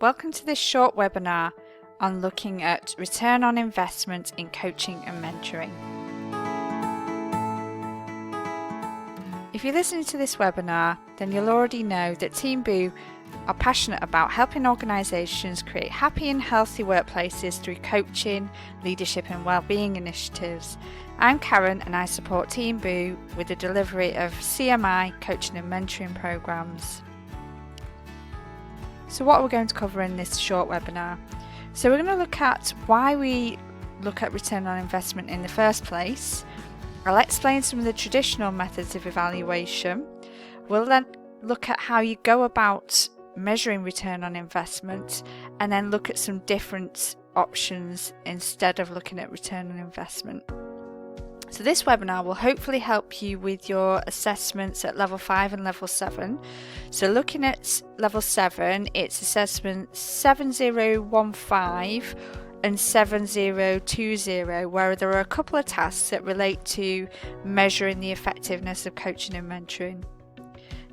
Welcome to this short webinar on looking at return on investment in coaching and mentoring. If you're listening to this webinar, then you'll already know that Team Boo are passionate about helping organisations create happy and healthy workplaces through coaching, leadership and wellbeing initiatives. I'm Karen and I support Team Boo with the delivery of CMI coaching and mentoring programs. So what are we going to cover in this short webinar? So we're going to look at why we look at return on investment in the first place. I'll explain some of the traditional methods of evaluation. We'll then look at how you go about measuring return on investment and then look at some different options instead of looking at return on investment. So this webinar will hopefully help you with your assessments at level 5 and level 7. So looking at level 7, it's assessment 7015 and 7020, where there are a couple of tasks that relate to measuring the effectiveness of coaching and mentoring.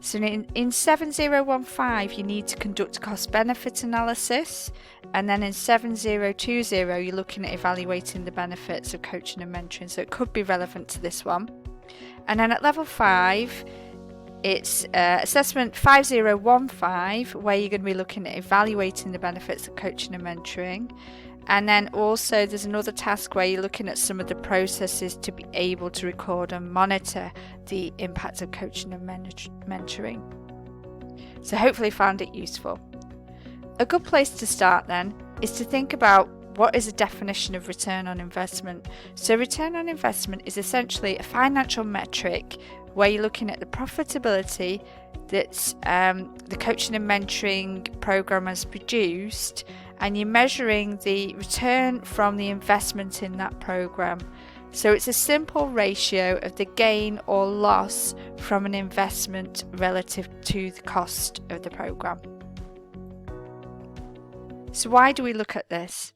So in 7015 you need to conduct a cost-benefit analysis, and then in 7020 you're looking at evaluating the benefits of coaching and mentoring, so it could be relevant to this one. And then at level 5 it's assessment 5015, where you're going to be looking at evaluating the benefits of coaching and mentoring. And then also there's another task where you're looking at some of the processes to be able to record and monitor the impact of coaching and mentoring. So hopefully you found it useful. A good place to start then is to think about what is a definition of return on investment. So return on investment is essentially a financial metric where you're looking at the profitability that the coaching and mentoring program has produced, and you're measuring the return from the investment in that program. So it's a simple ratio of the gain or loss from an investment relative to the cost of the program. So why do we look at this?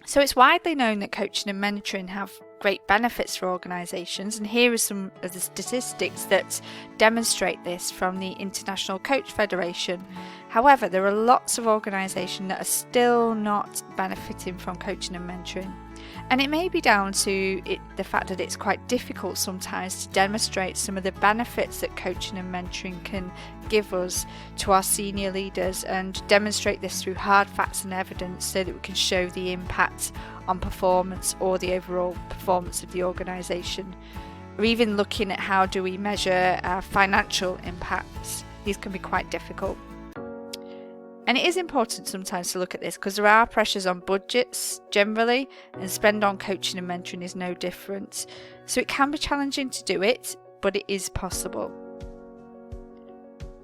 So it's widely known that coaching and mentoring have great benefits for organisations, and here are some of the statistics that demonstrate this from the International Coach Federation. However, there are lots of organisations that are still not benefiting from coaching and mentoring, and it may be down to the fact that it's quite difficult sometimes to demonstrate some of the benefits that coaching and mentoring can give us to our senior leaders, and demonstrate this through hard facts and evidence so that we can show the impact on performance or the overall performance of the organisation, or even looking at how do we measure our financial impacts. These can be quite difficult. And it is important sometimes to look at this because there are pressures on budgets generally, and spend on coaching and mentoring is no different. So it can be challenging to do it, but it is possible.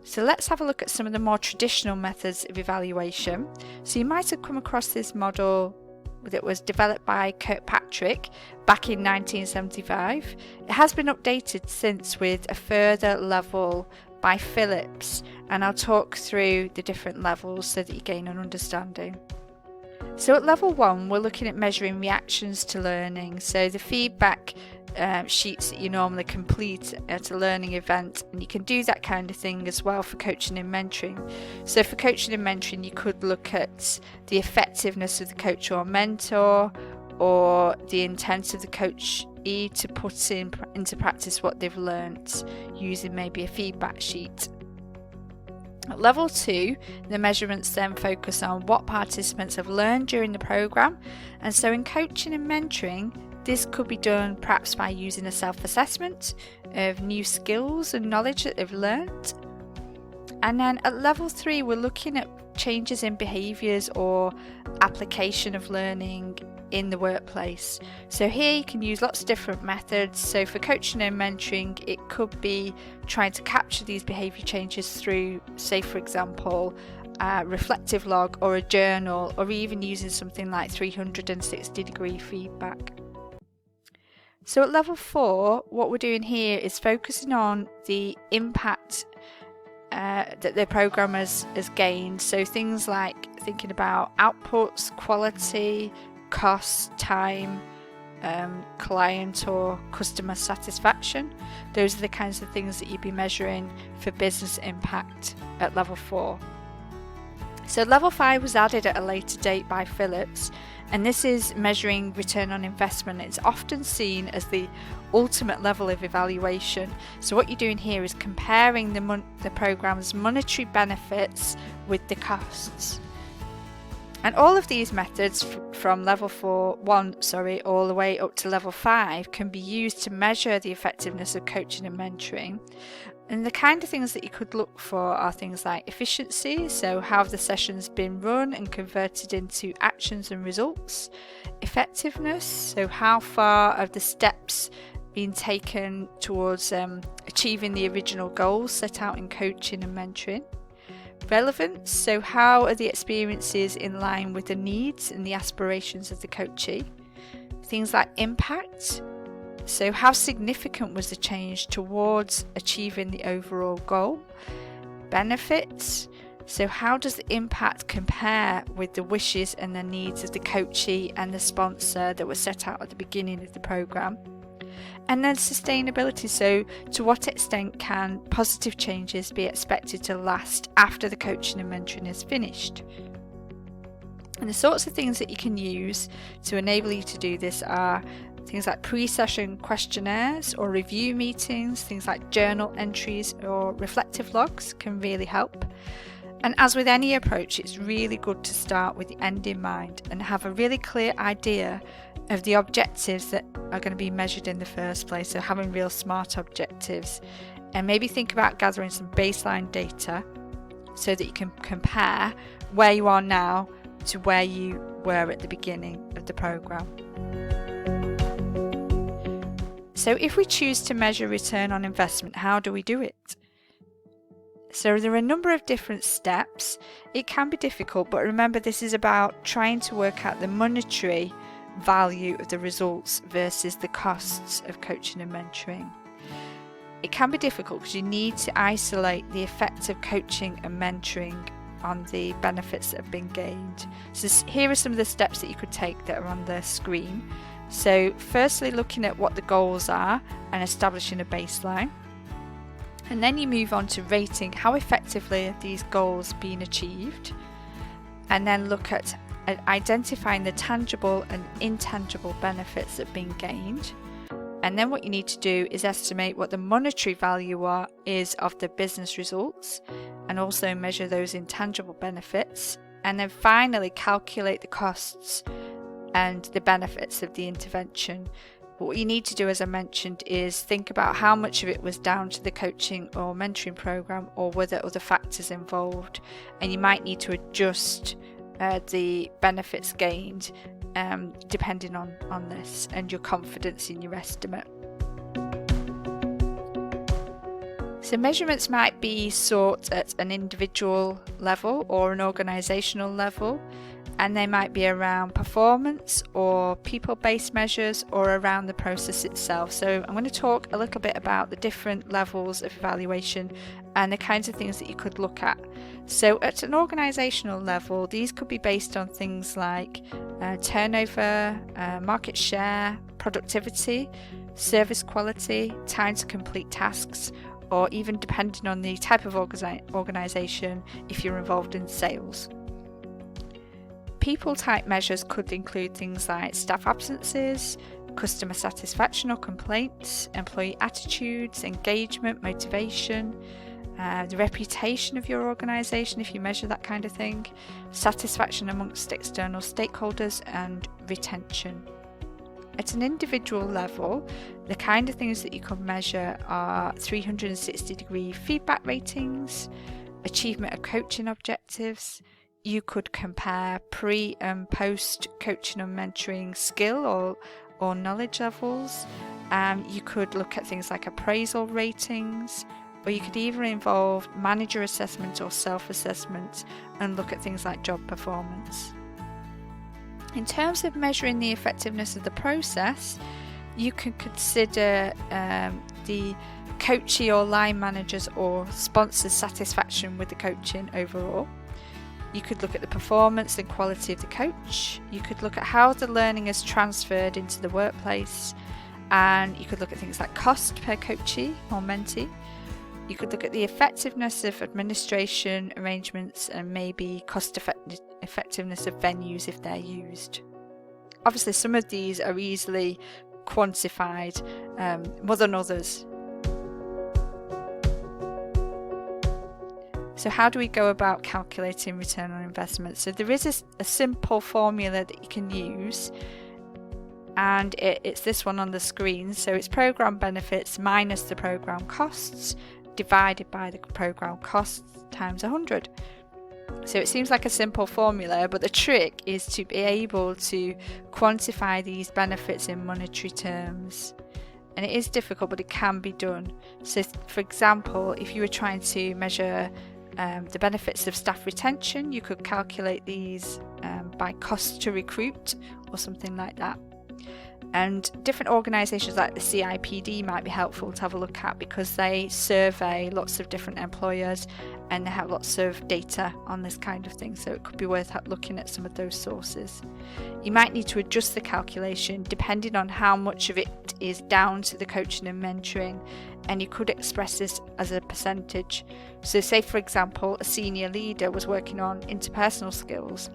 So let's have a look at some of the more traditional methods of evaluation. So you might have come across this model that was developed by Kirkpatrick back in 1975. It has been updated since with a further level by Phillips, and I'll talk through the different levels so that you gain an understanding. So at level 1 we're looking at measuring reactions to learning, so the feedback sheets that you normally complete at a learning event, and you can do that kind of thing as well for coaching and mentoring. So for coaching and mentoring you could look at the effectiveness of the coach or mentor, or the intent of the coachee to put into practice what they've learnt using maybe a feedback sheet. At level 2, the measurements then focus on what participants have learned during the programme, and so in coaching and mentoring this could be done perhaps by using a self-assessment of new skills and knowledge that they've learnt. And then at level 3 we're looking at changes in behaviours or application of learning in the workplace. So here you can use lots of different methods. So for coaching and mentoring it could be trying to capture these behaviour changes through, say for example, a reflective log or a journal, or even using something like 360-degree feedback. So at level 4 what we're doing here is focusing on the impact that the programme has gained. So things like thinking about outputs, quality, cost, time, client or customer satisfaction. Those are the kinds of things that you'd be measuring for business impact at level 4. So level 5 was added at a later date by Phillips, and this is measuring return on investment. It's often seen as the ultimate level of evaluation. So what you're doing here is comparing the program's monetary benefits with the costs. And all of these methods from level 1 all the way up to level 5 can be used to measure the effectiveness of coaching and mentoring. And the kind of things that you could look for are things like efficiency, so how have the sessions been run and converted into actions and results. Effectiveness, so how far have the steps been taken towards achieving the original goals set out in coaching and mentoring. Relevance, so how are the experiences in line with the needs and the aspirations of the coachee. Things like impact, so how significant was the change towards achieving the overall goal. Benefits, so how does the impact compare with the wishes and the needs of the coachee and the sponsor that were set out at the beginning of the programme. And then sustainability, so to what extent can positive changes be expected to last after the coaching and mentoring is finished. And the sorts of things that you can use to enable you to do this are things like pre-session questionnaires or review meetings, things like journal entries or reflective logs can really help. And as with any approach, it's really good to start with the end in mind and have a really clear idea of the objectives that are going to be measured in the first place, so having real SMART objectives, and maybe think about gathering some baseline data so that you can compare where you are now to where you were at the beginning of the programme. So if we choose to measure return on investment, how do we do it? So there are a number of different steps. It can be difficult, but remember this is about trying to work out the monetary value of the results versus the costs of coaching and mentoring. It can be difficult because you need to isolate the effect of coaching and mentoring on the benefits that have been gained. So here are some of the steps that you could take that are on the screen. So firstly, looking at what the goals are and establishing a baseline. And then you move on to rating how effectively have these goals been achieved. And then look at identifying the tangible and intangible benefits that have been gained. And then what you need to do is estimate what the monetary value is of the business results and also measure those intangible benefits. And then finally calculate the costs and the benefits of the intervention. But what you need to do, as I mentioned, is think about how much of it was down to the coaching or mentoring program or were there other factors involved. And you might need to adjust the benefits gained depending on this and your confidence in your estimate. So measurements might be sought at an individual level or an organisational level, and they might be around performance or people-based measures or around the process itself. So I'm going to talk a little bit about the different levels of evaluation and the kinds of things that you could look at. So at an organisational level, these could be based on things like turnover, market share, productivity, service quality, time to complete tasks, or even depending on the type of organisation, if you're involved in sales. People type measures could include things like staff absences, customer satisfaction or complaints, employee attitudes, engagement, motivation, the reputation of your organisation if you measure that kind of thing, satisfaction amongst external stakeholders, and retention. At an individual level, the kind of things that you can measure are 360-degree feedback ratings, achievement of coaching objectives. You could compare pre and post coaching and mentoring skill or knowledge levels. You could look at things like appraisal ratings, or you could either involve manager assessment or self-assessment and look at things like job performance. In terms of measuring the effectiveness of the process, you can consider the coachee or line managers or sponsors' satisfaction with the coaching overall. You could look at the performance and quality of the coach. You could look at how the learning is transferred into the workplace. And you could look at things like cost per coachee or mentee. You could look at the effectiveness of administration arrangements and maybe cost effectiveness of venues if they're used. Obviously, some of these are easily quantified more than others. So how do we go about calculating return on investment? So there is a simple formula that you can use, and it's this one on the screen. So it's program benefits minus the program costs divided by the program costs times 100. So it seems like a simple formula, but the trick is to be able to quantify these benefits in monetary terms. And it is difficult, but it can be done. So for example, if you were trying to measure the benefits of staff retention, you could calculate these by cost to recruit or something like that. And different organisations like the CIPD might be helpful to have a look at, because they survey lots of different employers and they have lots of data on this kind of thing, so it could be worth looking at some of those sources. You might need to adjust the calculation depending on how much of it is down to the coaching and mentoring, and you could express this as a percentage. So say for example a senior leader was working on interpersonal skills,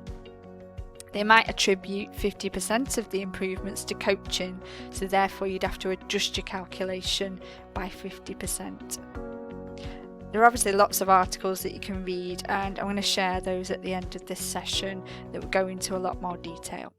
they might attribute 50% of the improvements to coaching, so therefore you'd have to adjust your calculation by 50%. There are obviously lots of articles that you can read, and I'm going to share those at the end of this session that will go into a lot more detail.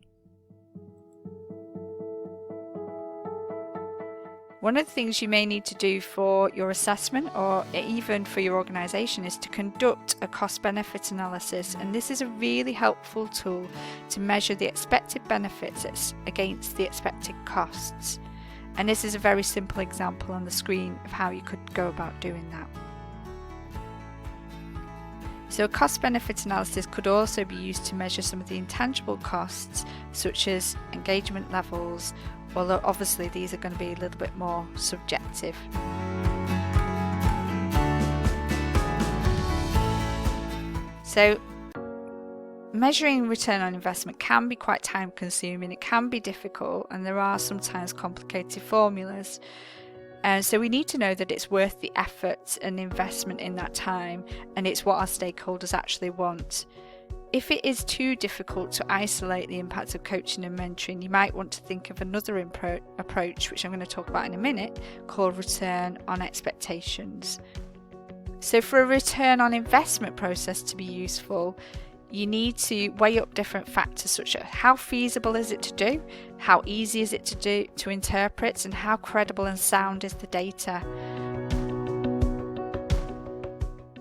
One of the things you may need to do for your assessment, or even for your organisation, is to conduct a cost-benefit analysis, and this is a really helpful tool to measure the expected benefits against the expected costs. And this is a very simple example on the screen of how you could go about doing that. So a cost-benefit analysis could also be used to measure some of the intangible costs, such as engagement levels, although obviously these are going to be a little bit more subjective. So measuring return on investment can be quite time consuming, it can be difficult, and there are sometimes complicated formulas. And so we need to know that it's worth the effort and investment in that time, and it's what our stakeholders actually want. If it is too difficult to isolate the impact of coaching and mentoring, you might want to think of another approach, which I'm going to talk about in a minute, called return on expectations. So for a return on investment process to be useful, you need to weigh up different factors, such as how feasible is it to do, how easy is it to do, to interpret, and how credible and sound is the data.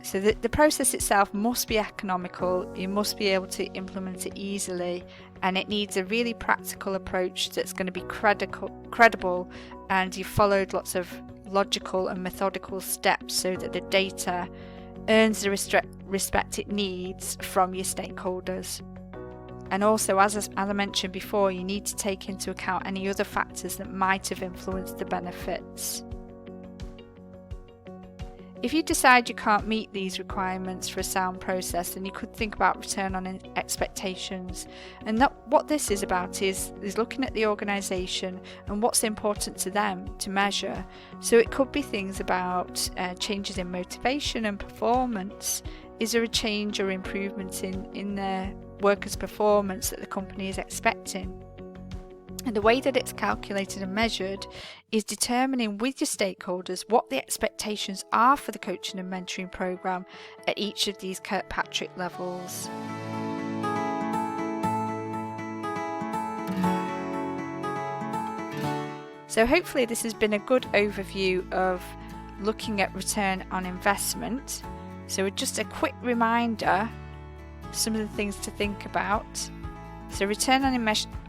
So the process itself must be economical, you must be able to implement it easily, and it needs a really practical approach that's going to be credible, and you've followed lots of logical and methodical steps so that the data earns the respect it needs from your stakeholders. And also, as I mentioned before, you need to take into account any other factors that might have influenced the benefits. If you decide you can't meet these requirements for a sound process, then you could think about return on expectations. And what this is about is looking at the organisation and what's important to them to measure. So it could be things about changes in motivation and performance. Is there a change or improvement in their workers' performance that the company is expecting? And the way that it's calculated and measured is determining with your stakeholders what the expectations are for the coaching and mentoring program at each of these Kirkpatrick levels. So hopefully this has been a good overview of looking at return on investment. So just a quick reminder, some of the things to think about. So return on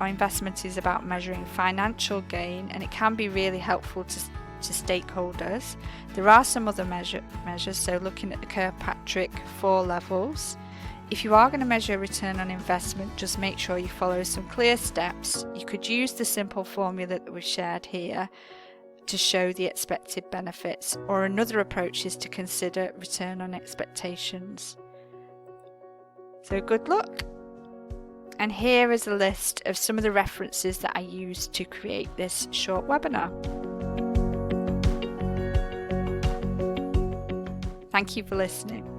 investment is about measuring financial gain, and it can be really helpful to stakeholders. There are some other measures, so looking at the Kirkpatrick 4 levels. If you are going to measure return on investment, just make sure you follow some clear steps. You could use the simple formula that we've shared here to show the expected benefits, or another approach is to consider return on expectations. So good luck! And here is a list of some of the references that I used to create this short webinar. Thank you for listening.